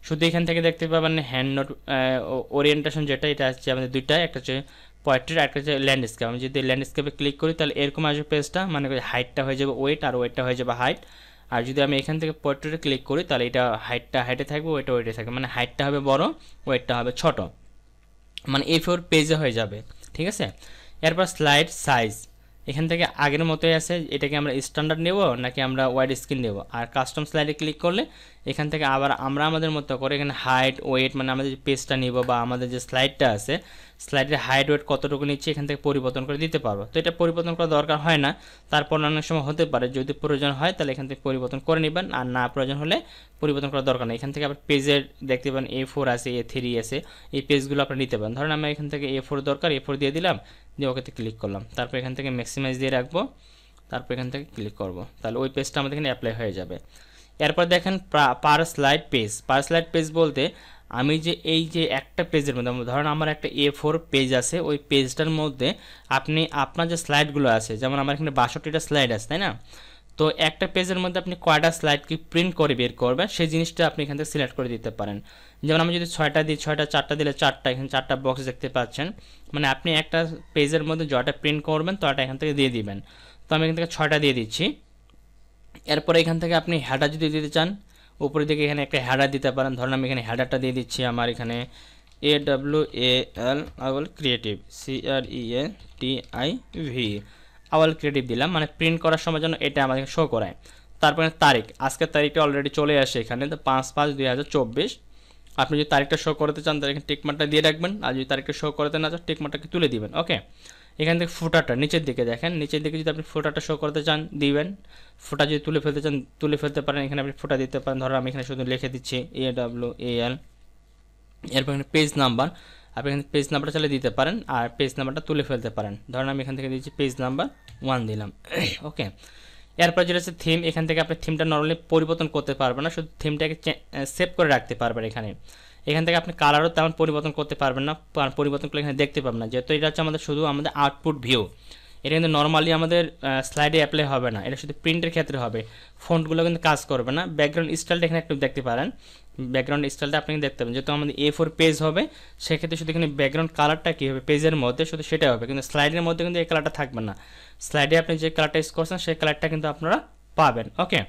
শুধু এখান থেকে দেখতে পাবেন হ্যান্ড নোট ওরিয়েন্টেশন, যেটা এটা হচ্ছে আমাদের দুইটা, একটা হচ্ছে পোর্ট্রেট আর একটা হচ্ছে ল্যান্ডস্কেপ। আমি যদি ল্যান্ডস্কেপে ক্লিক করি তাহলে এরকম আসবে পেজটা, মানে হাইটটা হয়ে যাবে ওয়েট আর ওয়েটটা হয়ে যাবে হাইট। আর যদি আমি এখান থেকে পোর্ট্রেটে ক্লিক করি তাহলে এটা হাইটটা হাইটে থাকবে, ওয়েটটা ওয়েটে থাকবে, মানে হাইটটা হবে বড়, ওয়েটটা হবে ছোট, মানে A4 পেজে হয়ে যাবে। ঠিক আছে, এরপর স্লাইড সাইজ এখান থেকে আগের মতোই আছে, এটাকে আমরা স্ট্যান্ডার্ড নেব নাকি আমরা ওয়াইড স্ক্রিন নেব। আর কাস্টম স্লাইডে ক্লিক করলে এখান থেকে আবার আমরা আমাদের মতো করে এখানে হাইট ওয়েট মানে আমাদের যে পেজটা নিব বা আমাদের যে স্লাইডটা আছে স্লাইডের হাইট ওয়েট কতটুকু নিচ্ছে এখান থেকে পরিবর্তন করে দিতে পারবো। তো এটা পরিবর্তন করার দরকার হয় না, তারপর অনেক সময় হতে পারে যদি প্রয়োজন হয় তাহলে এখান থেকে পরিবর্তন করে নেবেন, আর না প্রয়োজন হলে পরিবর্তন করার দরকার নেই। এখান থেকে আবার পেজের দেখতে পাবেন A4 আছে, A3 আছে, এই পেজগুলো আপনি নিতে পারেন। ধরেন আমি এখান থেকে A4 দরকার, A4 দিয়ে দিলাম, দিয়ে ওকেতে ক্লিক করলাম, তারপর এখান থেকে ম্যাক্সিমাইজ দিয়ে রাখবো, তারপর এখান থেকে ক্লিক করব, তাহলে ওই পেজটা আমাদের এখানে অ্যাপ্লাই হয়ে যাবে। এরপর দেখেন পার স্লাইড পেজ। পার স্লাইড পেজ বলতে আমি যে এই যে একটা পেজের মধ্যে ধরেন আমার একটা A4 পেজ আছে, ওই পেজটার মধ্যে আপনি আপনার যে স্লাইডগুলো আছে, যেমন আমার এখানে 62টা স্লাইড আছে তাই না, তো একটা পেজের মধ্যে আপনি কয়টা স্লাইড কি প্রিন্ট করে বের করবেন সেই জিনিসটা আপনি এখান থেকে সিলেক্ট করে দিতে পারেন। যেমন আমি যদি 6টা দিই 6টা, 4টা দিলে 4টা, এখানে 4টা বক্স দেখতে পাচ্ছেন, মানে আপনি একটা পেজের মধ্যে যটা প্রিন্ট করবেন তটা এখান থেকে দিয়ে দিবেন। তো আমি এখান থেকে 6টা দিয়ে দিচ্ছি। এরপরে এখান থেকে আপনি হেডার যদি দিতে চান উপরের দিকে এখানে একটা হেডার দিতে পারেন, ধরুন আমি এখানে হেডারটা দিয়ে দিচ্ছি, আমার এখানে AWAL আওয়াল ক্রিয়েটিভ CREATIV আওয়াল ক্রিয়েটিভ দিলাম, মানে প্রিন্ট করার সময় যেন এটা আমাদের শো করায়। তারপরে তারিখ, আজকের তারিখটা অলরেডি চলে আসে এখানে, তো 5/5/2024। আপনি যদি তারিখটা শো করতে চান তাহলে এখানে টিকমার্কটা দিয়ে রাখবেন, আর যদি তারিখটা শো করতে না চান টিকমার্কটাকে তুলে দিবেন। ওকে, এখান থেকে ফুটারটা নিচের দিকে দেখেন, নিচের দিকে যদি আপনি ফুটারটা শো করতে চান দিবেন, ফুটা যদি তুলে ফেলতে চান তুলে ফেলতে পারেন, এখানে আপনি ফুটা দিতে পারেন। ধরো আমি এখানে শুধু লিখে দিচ্ছি AWAL। এরপর এখানে পেজ নাম্বার, আপনি এখানে পেজ নাম্বারটা চালিয়ে দিতে পারেন আর পেজ নাম্বারটা তুলে ফেলতে পারেন। ধরুন আমি এখান থেকে দিচ্ছি পেজ নাম্বার 1 দিলাম। ওকে, এরপর যেটা হচ্ছে থিম, এখান থেকে আপনি থিমটা নর্মালি পরিবর্তন করতে পারবেন না, শুধু থিমটাকে সেভ করে রাখতে পারবেন এখানে। এখান থেকে আপনি কালারও তেমন পরিবর্তন করতে পারবেন না, পরিবর্তন করলে এখানে দেখতে পাবেন না, যেহেতু এটা হচ্ছে আমাদের শুধু আমাদের আউটপুট ভিউ। এটা কিন্তু নর্মালি আমাদের স্লাইডে অ্যাপ্লাই হবে না, এটা শুধু প্রিন্টের ক্ষেত্রে হবে, ফন্টগুলো কিন্তু কাজ করবে না। ব্যাকগ্রাউন্ড স্টাইলটা এখানে একটু দেখতে পারেন, ব্যাকগ্রাউন্ড স্টাইলটা আপনি দেখতে পাবেন, যেহেতু আমাদের A4 পেজ হবে সেক্ষেত্রে শুধু এখানে ব্যাকগ্রাউন্ড কালারটা কী হবে পেজের মধ্যে শুধু সেটা হবে, কিন্তু স্লাইডের মধ্যে কিন্তু এই কালারটা থাকবে না। স্লাইডে আপনি যে কালারটা ইউজ করছেন সেই কালারটা কিন্তু আপনারা পাবেন। ওকে,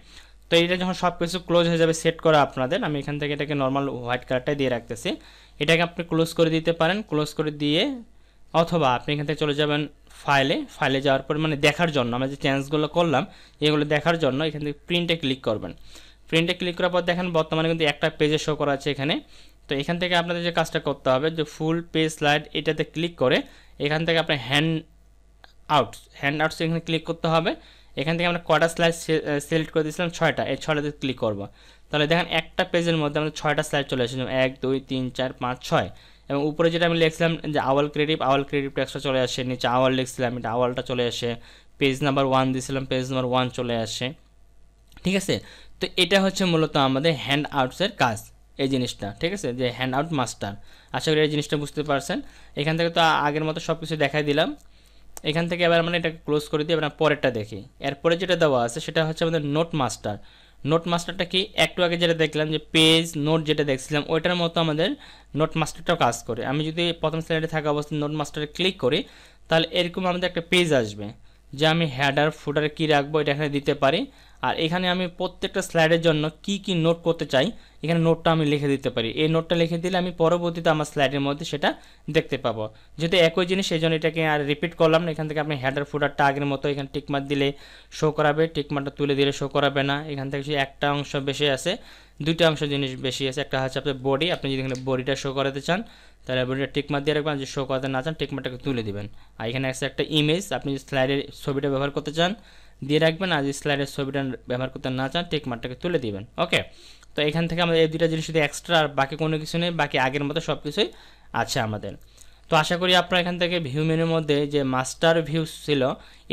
তো তো এটা যখন সব কিছু ক্লোজ হয়ে যাবে সেট করা আপনাদের, আমি এখান থেকে এটাকে নর্মাল হোয়াইট কালারটাই দিয়ে রাখতেছি। এটাকে আপনি ক্লোজ করে দিতে পারেন, ক্লোজ করে দিয়ে অথবা আপনি এখান থেকে চলে যাবেন ফাইলে যাওয়ার পর মানে দেখার জন্য আমরা যে চেঞ্জগুলো করলাম এগুলো দেখার জন্য এখান থেকে প্রিন্টে ক্লিক করবেন। প্রিন্টে ক্লিক করার পর দেখেন বর্তমানে কিন্তু একটা পেজে শো করা আছে এখানে। তো এখান থেকে আপনাদের যে কাজটা করতে হবে যে ফুল পেজ স্লাইড এটাতে ক্লিক করে এখান থেকে আপনার হ্যান্ড আউটস এখানে ক্লিক করতে হবে। এখান থেকে আমরা কয়টা স্লাইড সিলেক্ট করে দিয়েছিলাম 6টা, এই 6টাতে ক্লিক করব। তাহলে দেখেন একটা পেজের মধ্যে আমাদের 6টা স্লাইড চলে আসে, 1 2 3 4 5 6। এবং উপরে যেটা আমি লিখছিলাম যে আওয়াল ক্রিয়েটিভ টেক্সটটা চলে আসে, নিচে আওয়াল লিখছিলাম এটা আওয়ালটা চলে আসে, পেজ নাম্বার 1 দিয়েছিলাম পেজ নাম্বার 1 চলে আসে, ঠিক আছে। তো এটা হচ্ছে মূলত আমাদের হ্যান্ড আউটসের কাজ, এই জিনিসটা, ঠিক আছে, যে হ্যান্ড আউট মাস্টার। আশা করি এই জিনিসটা বুঝতে পারছেন। এখান থেকে তো আগের মতো সব কিছু দেখাই দিলাম। এখান থেকে এবার আমরা এটাকে ক্লোজ করে দিই, এবার পরেরটা দেখি। এরপরে যেটা দেওয়া আছে সেটা হচ্ছে আমাদের নোট মাস্টারটা কি একটু আগে যেটা দেখলাম যে পেজ নোট যেটা দেখছিলাম ওইটার মতো আমাদের নোট মাস্টারটাও কাজ করে। আমি যদি প্রথম স্লাইডে থাকা অবস্থায় নোট মাস্টারে ক্লিক করি তাহলে এরকম আমাদের একটা পেজ আসবে যে আমি হেডার ফুটারে কী রাখবো এটা এখানে দিতে পারি। আর এখানে আমি প্রত্যেকটা স্লাইডের জন্য কি কি নোট করতে চাই এখানে নোটটা আমি লিখে দিতে পারি। এই নোটটা লিখে দিলে আমি পরবর্তীতে আমার স্লাইডের মধ্যে সেটা দেখতে পাবো। যেহেতু একই জিনিস সেই জন্য এটাকে আর রিপিট করলাম না। এখান থেকে আপনি হেডার ফুটারটা আগের মতো এখানে টিকমার্ক দিলে শো করাবে, টিকমার্কটা তুলে দিলে শো করাবে না। এখান থেকে একটা অংশ বেশি আছে, দুইটা অংশ জিনিস বেশি আছে। একটা হচ্ছে আপনার বডি, আপনি যদি এখানে বডিটা শো করাতে চান তাহলে বডিটা টিকমার্ক দিয়ে রাখবেন, যদি শো করাতে না চান টিকমার্কটাকে তুলে দিবেন। আর এখানে আছে একটা ইমেজ, আপনি যদি স্লাইডের ছবিটা ব্যবহার করতে চান দিয়ে রাখবেন, আর যদি স্লাইডের ছবিটা ব্যবহার করতে না চান টিকমার্কটাকে তুলে দিবেন। ওকে, তো এখান থেকে আমাদের এই দুইটা জিনিস শুধু এক্সট্রা, আর বাকি কোনো কিছু নেই, বাকি আগের মতো সব কিছুই আছে আমাদের। তো আশা করি আপনারা এখান থেকে ভিউ মেনুর মধ্যে যে মাস্টার ভিউ ছিল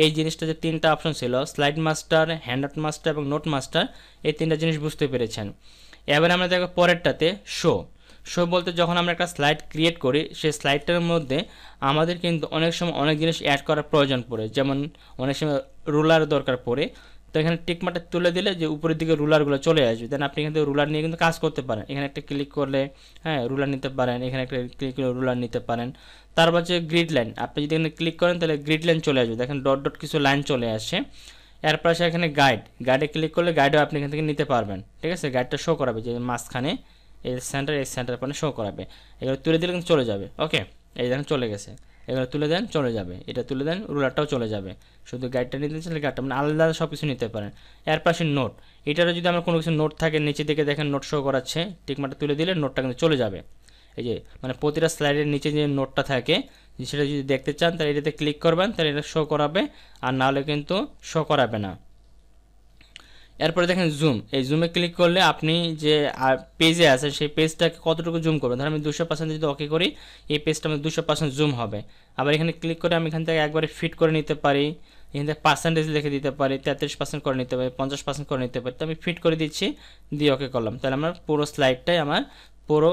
এই জিনিসটা যে তিনটা অপশন ছিল slide master, hand out master এবং নোট মাস্টার, এই তিনটা জিনিস বুঝতে পেরেছেন। এবার আমরা দেখব পরেরটাতে শো বলতে যখন আমরা একটা স্লাইড ক্রিয়েট করি সেই স্লাইডটার মধ্যে আমাদের কিন্তু অনেক সময় অনেক জিনিস অ্যাড করার প্রয়োজন পড়ে, যেমন অনেক সময় রুলার দরকার পড়ে। তো এখানে টিকমার্কটা তুলে দিলে যে উপরের দিকে রুলারগুলো চলে আসবে, দেন আপনি কিন্তু রুলার নিয়ে কিন্তু কাজ করতে পারেন। এখানে একটা ক্লিক করলে হ্যাঁ রুলার নিতে পারেন, এখানে একটা ক্লিক করলে রুলার নিতে পারেন। তারপর হচ্ছে গ্রিড লাইন, আপনি যদি এখানে ক্লিক করেন তাহলে গ্রিড লাইন চলে আসবে, দেখেন ডট ডট কিছু লাইন চলে আসে। এরপর আছে এখানে গাইডে ক্লিক করলে গাইডও আপনি এখান থেকে নিতে পারবেন, ঠিক আছে। গাইডটা শো করাবে যে মাঝখানে এই সেন্টার পরে শো করাবে, এগুলো তুলে দিলে কিন্তু চলে যাবে। ওকে, এই দেখেন চলে গেছে, এগুলো তুলে দেন চলে যাবে, এটা তুলে দেন রুলারটাও চলে যাবে। শুধু গাইডটা নিতে চাইলে গাইডটা মানে আলাদা আলাদা সব কিছু নিতে পারেন। এর পাশে নোট, এটারও যদি আমার কোনো কিছু নোট থাকে নিচে দিকে দেখেন নোট শো করাচ্ছে, টিকমার্কটা তুলে দিলে নোটটা কিন্তু চলে যাবে। এই যে মানে প্রতিটা স্লাইডের নিচে যে নোটটা থাকে সেটা যদি দেখতে চান তাহলে এটাতে ক্লিক করবেন, তাহলে এটা শো করাবে, আর নাহলে কিন্তু শো করাবে না। এরপরে দেখেন জুম, এই জুমে ক্লিক করলে আপনি যে পেজে আছেন সেই পেজটাকে কতটুকু জুম করবেন। ধর আমি 200% যদি ওকে করি এই পেজটা আমাদের 200% জুম হবে। আবার এখানে ক্লিক করে আমি এখান থেকে একবারে ফিট করে নিতে পারি, এখান থেকে পার্সেন্টেজ লিখে দিতে পারি, 33% করে নিতে পারি, 50% করে নিতে পারি। তো আমি ফিট করে দিচ্ছি, দিয়ে ওকে করলাম, তাহলে আমার পুরো স্লাইডটাই আমার পুরো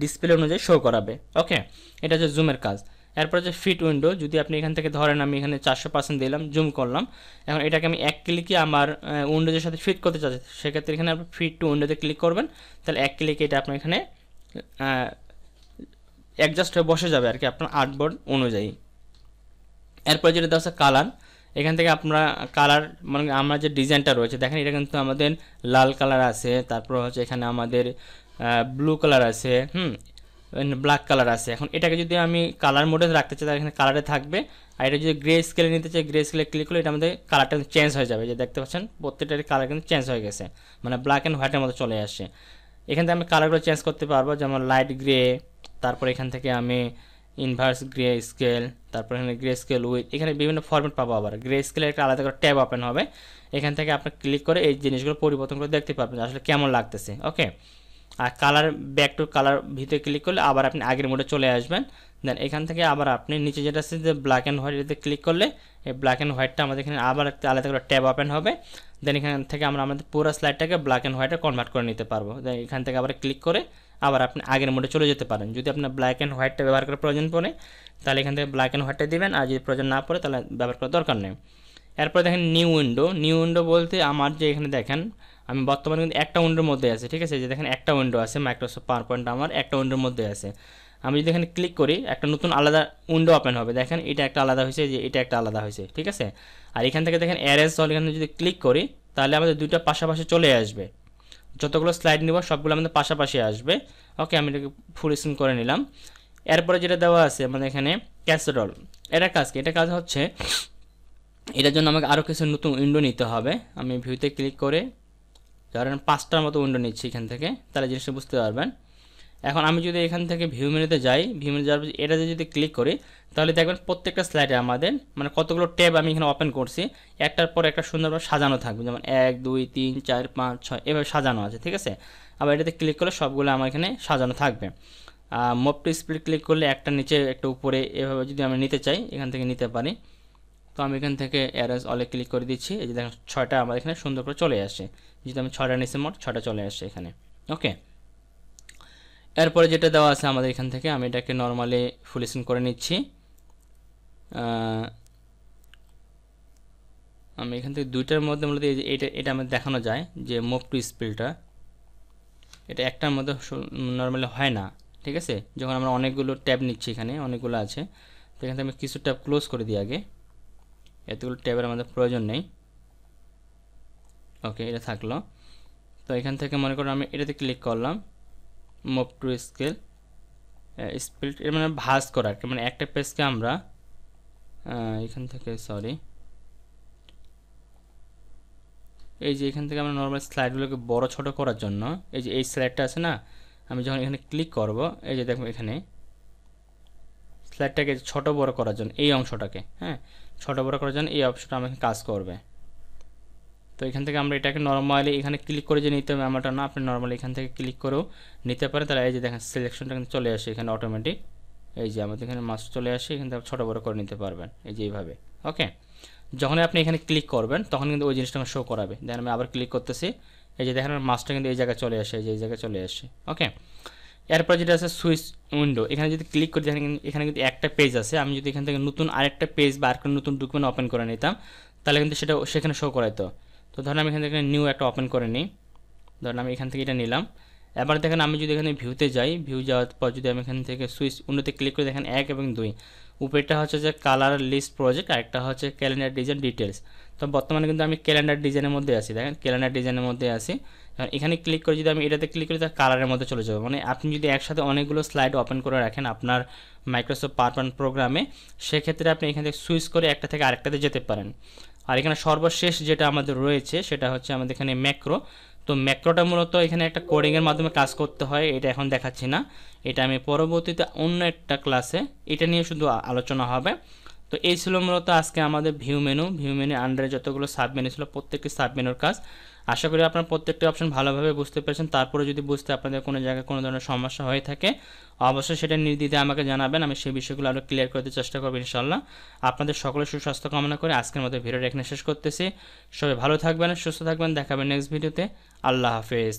ডিসপ্লে অনুযায়ী শো করাবে। ওকে, এটা হচ্ছে জুমের কাজ। এরপর যে ফিট উইন্ডো, যদি আপনি এখান থেকে ধরেন আমি এখানে 400% দিলাম, জুম করলাম, এখন এটাকে আমি এক ক্লিকে আমার উইন্ডোজের সাথে ফিট করতে চাচ্ছি, সেক্ষেত্রে এখানে আপনি ফিট টু উইন্ডোতে ক্লিক করবেন, তাহলে এক ক্লিকে এটা আপনার এখানে অ্যাডজাস্ট হয়ে বসে যাবে আর কি আপনার আর্টবোর্ড অনুযায়ী। এরপর যেটা দেওয়া আছে কালার, এখান থেকে আপনারা কালার মানে আমার যে ডিজাইনটা রয়েছে দেখেন এটা কিন্তু আমাদের লাল কালার আছে, তারপর হচ্ছে এখানে আমাদের ব্লু কালার আছে, ব্ল্যাক কালার আছে। এখন এটাকে যদি আমি কালার মোডে রাখতে চাই তাহলে এখানে কালারে থাকবে, আর এটা যদি গ্রে স্কেলে নিতে চাই গ্রে স্কেলে ক্লিক করলে এটা আমাদের কালারটা চেঞ্জ হয়ে যাবে, যে দেখতে পাচ্ছেন প্রত্যেকটার কালার কিন্তু চেঞ্জ হয়ে গেছে, মানে ব্ল্যাক অ্যান্ড হোয়াইটের মতো চলে আসে। এখান থেকে আমি কালারগুলো চেঞ্জ করতে পারবো, যেমন লাইট গ্রে, তারপর এখান থেকে আমি ইনভার্স গ্রে স্কেল, তারপর এখানে গ্রে স্কেল উইথ, এখানে বিভিন্ন ফরম্যাট পাবো। আবার গ্রে স্কেলের একটা আলাদা করে ট্যাব ওপেন হবে, এখান থেকে আপনি ক্লিক করে এই জিনিসগুলো পরিবর্তন করে দেখতে পারবেন আসলে কেমন লাগতেছে। ওকে, আর কালার ব্যাক টু কালার ভিতরে ক্লিক করলে আবার আপনি আগের মোডে চলে আসবেন। দেন এখান থেকে আবার আপনি নিচে যেটা আছে যে ব্ল্যাক অ্যান্ড হোয়াইট, এতে ক্লিক করলে এই ব্ল্যাক অ্যান্ড হোয়াইটটা আমাদের এখানে আবার একটা আলাদা করে ট্যাব ওপেন হবে। দেন এখান থেকে আমরা আমাদের পুরো স্লাইডটাকে ব্ল্যাক অ্যান্ড হোয়াইটে কনভার্ট করে নিতে পারবো। দেন এখান থেকে আবার ক্লিক করে আবার আপনি আগের মোডে চলে যেতে পারেন। যদি আপনার ব্ল্যাক অ্যান্ড হোয়াইটটা ব্যবহার করার প্রয়োজন পড়ে তাহলে এখান থেকে ব্ল্যাক অ্যান্ড হোয়াইটটা দিবেন, আর যদি প্রয়োজন না পড়ে তাহলে ব্যবহার করার দরকার নেই। এরপর দেখেন নিউ উইন্ডো বলতে আমার যে এখানে দেখেন আমি বর্তমানে কিন্তু একটা উইন্ডোর মধ্যে আছে, ঠিক আছে, যে দেখেন একটা উইন্ডো আছে মাইক্রোসফট পাওয়ার পয়েন্ট আমার একটা উইন্ডোর মধ্যে আছে। আমি যদি এখানে ক্লিক করি একটা নতুন আলাদা উইন্ডো ওপেন হবে, দেখেন এটা একটা আলাদা হয়েছে, যে এটা একটা আলাদা হয়েছে, ঠিক আছে। আর এখান থেকে দেখেন অ্যারেজ অল, এখানে যদি ক্লিক করি তাহলে আমাদের দুইটা পাশাপাশি চলে আসবে। যতগুলো স্লাইড নিব সবগুলো আমাদের পাশাপাশি আসবে। ওকে, আমি এটাকে ফুল স্ক্রিন করে নিলাম। এরপরে যেটা দেওয়া আছে আমাদের এখানে ক্যাসেরল, এটা কাজ কি? এটা কাজ হচ্ছে এটার জন্য আমাকে আরও কিছু নতুন উইন্ডো নিতে হবে। আমি ভিউতে ক্লিক করে ধরেন 5টার মতো উইন্ডো নিচ্ছি এখান থেকে, তাহলে জিনিসটা বুঝতে পারবেন। এখন আমি যদি এখান থেকে ভিউ মেনুতে যাই, ভিউ মেনু যাওয়ার পর এটাতে যদি ক্লিক করি, তাহলে দেখবেন প্রত্যেকটা স্লাইডে আমাদের মানে কতগুলো ট্যাব আমি এখানে ওপেন করছি, একটার পর একটা সুন্দরভাবে সাজানো থাকবে, যেমন 1 2 3 4 5 6 এভাবে সাজানো আছে, ঠিক আছে। আবার এটাতে ক্লিক করলে সবগুলো আমার এখানে সাজানো থাকবে। মুভ টু স্প্লিট ক্লিক করলে একটা নিচে একটা উপরে, এভাবে যদি আমি নিতে চাই এখান থেকে নিতে পারি। তো আমি এখান থেকে অ্যারেঞ্জ অলে ক্লিক করে দিচ্ছি, এই যে দেখেন 6টা আমার এখানে সুন্দর করে চলে আসে। যদি আমি 6টা নিচে মোট 6টা চলে আসে এখানে। ওকে, এরপরে যেটা দেওয়া আছে আমাদের এখান থেকে আমি এটাকে নর্মালি ফুল স্ক্রিন করে নিচ্ছি। আমি এখান থেকে দুইটার মধ্যে মূলত এটা আমাদের দেখানো যায় যে মুভ টু স্প্লিটটা, এটা একটার মধ্যে নর্মালি হয় না, ঠিক আছে। যখন আমরা অনেকগুলো ট্যাব নিচ্ছি, এখানে অনেকগুলো আছে, তো এখান থেকে আমি কিছু ট্যাব ক্লোজ করে দিই আগে, এতগুলো ট্যাবের আমাদের প্রয়োজন নেই। ওকে, এটা থাকলো। তো এখান থেকে মনে করো আমি এটাতে ক্লিক করলাম, মুভ টু স্কেল স্প্লিট, এর মানে ভাঁজ করা, মানে একটা পেজকে আমরা এখান থেকে সরি এই যে এখান থেকে আমরা নর্মাল স্লাইডগুলোকে বড় ছোট করার জন্য এই যে এই স্লাইডটা আছে না, আমি যখন এখানে ক্লিক করব, এই যে দেখো এখানে স্লাইডটাকে ছোট বড় করার জন্য এই অংশটাকে, হ্যাঁ, ছোট বড় করার জন্য এই অপশনটা আমাকে কাজ করবে। তো এখান থেকে আমরা এটাকে নর্মালি এখানে ক্লিক করে যে নিতে হবে এমনটা না, আপনি নর্মালি এখান থেকে ক্লিক করেও নিতে পারেন। তাহলে এই যে দেখেন সিলেকশনটা কিন্তু চলে আসে এখানে অটোমেটিক, এই যে আমাদের এখানে মাস চলে আসে, এখান থেকে ছোটো বড়ো করে নিতে পারবেন এই যে এইভাবে। ওকে, যখনই আপনি এখানে ক্লিক করবেন তখন কিন্তু ওই জিনিসটা শো করাবে। দেখেন আমি আবার ক্লিক করতেছি, এই যে দেখেন আমার মাসটা কিন্তু এই জায়গায় চলে আসে, এই যে এই জায়গায় চলে আসে। ওকে, এরপর যেটা আছে সুইচ উইন্ডো, এখানে যদি ক্লিক করি দেখেন এখানে কিন্তু একটা পেজ আছে। আমি যদি এখান থেকে নতুন আরেকটা পেজ বা আরেকটা নতুন ডকুমেন্ট ওপেন করে নিতাম, তাহলে কিন্তু সেটা সেখানে শো করাইতো। তো ধরেন আমি এখান থেকে নিউ একটা ওপেন করে নিই, ধরেন আমি এখান থেকে এটা নিলাম। এবার দেখেন আমি যদি এখানে ভিউতে যাই, ভিউ যাওয়ার পর যদি আমি এখান থেকে সুইচ উইন্ডোতে ক্লিক করে দেখেন 1 এবং 2, উপরেরটা হচ্ছে যে কালার লিস্ট প্রজেক্ট, আরেকটা হচ্ছে ক্যালেন্ডার ডিজাইন ডিটেলস। তো বর্তমানে কিন্তু আমি ক্যালেন্ডার ডিজাইনের মধ্যে আছি, দেখেন ক্যালেন্ডার ডিজাইনের মধ্যে আছি। এখানে ক্লিক করে যদি আমি এটাতে ক্লিক করি তার কালারের মধ্যে চলে যাবে। মানে আপনি যদি একসাথে অনেকগুলো স্লাইড ওপেন করে রাখেন আপনার মাইক্রোসফট পাওয়ারপয়েন্ট প্রোগ্রামে, সেক্ষেত্রে আপনি এখান থেকে সুইচ করে একটা থেকে আরেকটাতে যেতে পারেন। আর এখানে সর্বশেষ যেটা আমাদের রয়েছে সেটা হচ্ছে আমাদের এখানে ম্যাক্রো। তো ম্যাক্রোটা মূলত এখানে একটা কোডিংয়ের মাধ্যমে কাজ করতে হয়, এটা এখন দেখাচ্ছি না, এটা আমি পরবর্তীতে অন্য একটা ক্লাসে এটা নিয়ে শুধু আলোচনা হবে। তো এই ছিল মূলত আজকে আমাদের ভিউ মেনু আন্ডারে যতগুলো সাব মেনু ছিল প্রত্যেকটি সাব মেনুর কাজ। আশা করি আপনারা প্রত্যেকটি অপশন ভালোভাবে বুঝতে পেরেছেন। তারপরে যদি বুঝতে আপনাদের কোনো জায়গায় কোনো ধরনের সমস্যা হয়ে থাকে অবশ্যই সেটা নির্দ্বিধায় আমাকে জানাবেন, আমি সেই বিষয়গুলো আরও ক্লিয়ার করতে চেষ্টা করবো ইনশাআল্লাহ। আপনাদের সকলের সুস্বাস্থ্য কামনা করে আজকের মতো ভিডিওটা এখানে শেষ করতেছি। সবাই ভালো থাকবেন, সুস্থ থাকবেন, দেখাবেন নেক্সট ভিডিওতে। আল্লাহ হাফেজ।